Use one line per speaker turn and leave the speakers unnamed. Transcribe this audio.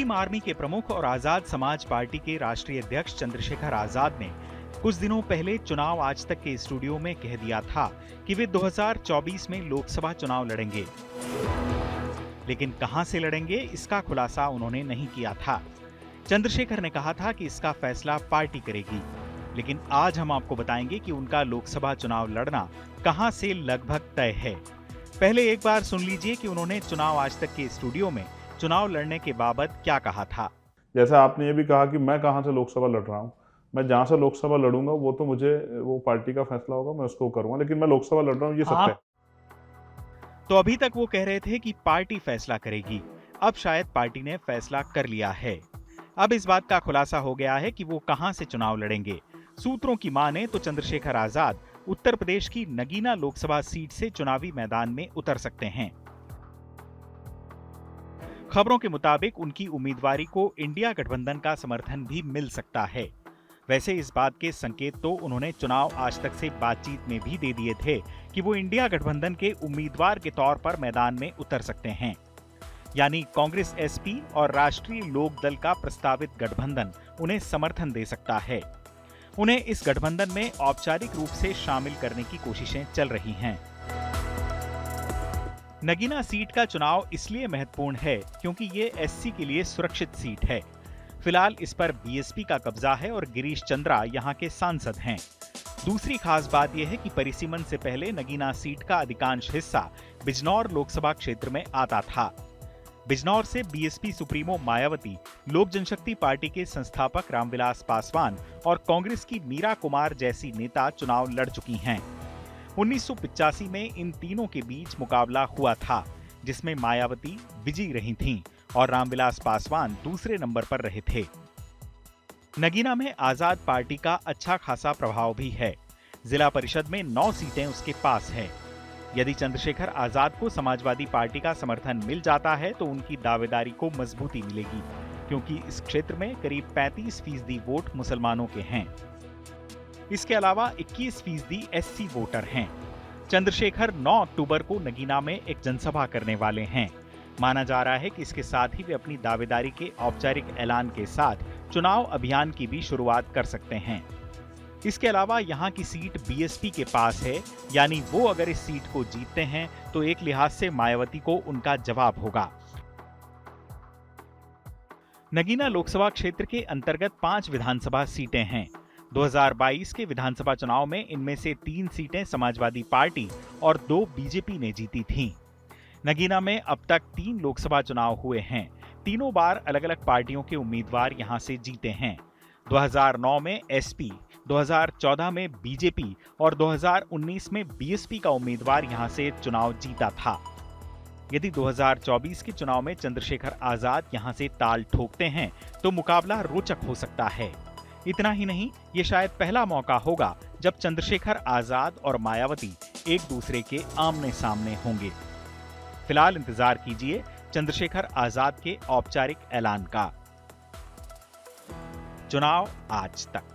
Bhim army के प्रमुख और आजाद समाज पार्टी के राष्ट्रीय अध्यक्ष चंद्रशेखर आजाद ने कुछ दिनों पहले चुनाव आज तक के स्टूडियो में कह दिया था कि वे 2024 में लोकसभा चुनाव लड़ेंगे, लेकिन कहां से लड़ेंगे इसका खुलासा उन्होंने नहीं किया था। चंद्रशेखर ने कहा था कि इसका फैसला पार्टी करेगी, लेकिन आज हम आपको बताएंगे कि उनका लोकसभा चुनाव लड़ना कहां से लगभग तय है। पहले एक बार सुन लीजिए कि उन्होंने चुनाव आज तक के स्टूडियो में चुनाव लड़ने के बाबत क्या कहा था।
जैसा आपने ये भी कहा कि मैं कहां से लोकसभा लड़ रहा हूं, मैं जहां से लोकसभा लड़ूंगा वो तो मुझे वो पार्टी का फैसला होगा, मैं उसको करूंगा, लेकिन मैं लोकसभा लड़ रहा हूं ये सत्य है।
तो अभी तक वो कह रहे थे कि पार्टी फैसला करेगी, अब शायद पार्टी ने फैसला कर लिया है। अब इस बात का खुलासा हो गया है कि वो कहां से चुनाव लड़ेंगे। सूत्रों की माने तो चंद्रशेखर आजाद उत्तर प्रदेश की नगीना लोकसभा सीट से चुनावी मैदान में उतर सकते हैं। खबरों के मुताबिक उनकी उम्मीदवारी को इंडिया गठबंधन का समर्थन भी मिल सकता है। वैसे इस बात के संकेत तो उन्होंने चुनाव आज तक से बातचीत में भी दे दिए थे कि वो इंडिया गठबंधन के उम्मीदवार के तौर पर मैदान में उतर सकते हैं, यानी कांग्रेस एसपी और राष्ट्रीय लोक दल का प्रस्तावित गठबंधन उन्हें समर्थन दे सकता है। उन्हें इस गठबंधन में औपचारिक रूप से शामिल करने की कोशिशें चल रही हैं। नगीना सीट का चुनाव इसलिए महत्वपूर्ण है क्योंकि ये एससी के लिए सुरक्षित सीट है। फिलहाल इस पर बीएसपी का कब्जा है और गिरीश चंद्रा यहाँ के सांसद हैं। दूसरी खास बात यह है कि परिसीमन से पहले नगीना सीट का अधिकांश हिस्सा बिजनौर लोकसभा क्षेत्र में आता था। बिजनौर से बीएसपी सुप्रीमो मायावती, लोक जनशक्ति पार्टी के संस्थापक रामविलास पासवान और कांग्रेस की मीरा कुमार जैसी नेता चुनाव लड़ चुकी हैं। 1985 में इन तीनों के बीच मुकाबला हुआ था, जिसमें मायावती विजयी रही थीं और रामविलास पासवान दूसरे नंबर पर रहे थे। नगीना में आजाद पार्टी का अच्छा खासा प्रभाव भी है। जिला परिषद में 9 सीटें उसके पास है। यदि चंद्रशेखर आजाद को समाजवादी पार्टी का समर्थन मिल जाता है तो उनकी दावेदारी को मजबूती मिलेगी, क्योंकि इस क्षेत्र में करीब 35% वोट मुसलमानों के हैं। इसके अलावा 21% एससी वोटर हैं। चंद्रशेखर 9 अक्टूबर को नगीना में एक जनसभा करने वाले हैं। माना जा रहा है कि इसके साथ ही वे अपनी दावेदारी के औपचारिक ऐलान के साथ चुनाव अभियान की भी शुरुआत कर सकते हैं। इसके अलावा यहाँ की सीट बीएसपी के पास है, यानी वो अगर इस सीट को जीतते हैं तो एक लिहाज से मायावती को उनका जवाब होगा। नगीना लोकसभा क्षेत्र के अंतर्गत 5 विधानसभा सीटें हैं। 2022 के विधानसभा चुनाव में इनमें से 3 सीटें समाजवादी पार्टी और 2 बीजेपी ने जीती थीं। नगीना में अब तक 3 लोकसभा चुनाव हुए हैं। तीनों बार अलग अलग पार्टियों के उम्मीदवार यहां से जीते हैं। 2009 में एसपी, 2014 में बीजेपी और 2019 में बीएसपी का उम्मीदवार यहां से चुनाव जीता था। यदि 2024 के चुनाव में चंद्रशेखर आजाद यहां से ताल ठोकते हैं तो मुकाबला रोचक हो सकता है। इतना ही नहीं, ये शायद पहला मौका होगा जब चंद्रशेखर आजाद और मायावती एक दूसरे के आमने सामने होंगे। फिलहाल इंतजार कीजिए चंद्रशेखर आजाद के औपचारिक ऐलान का। चुनाव आज तक।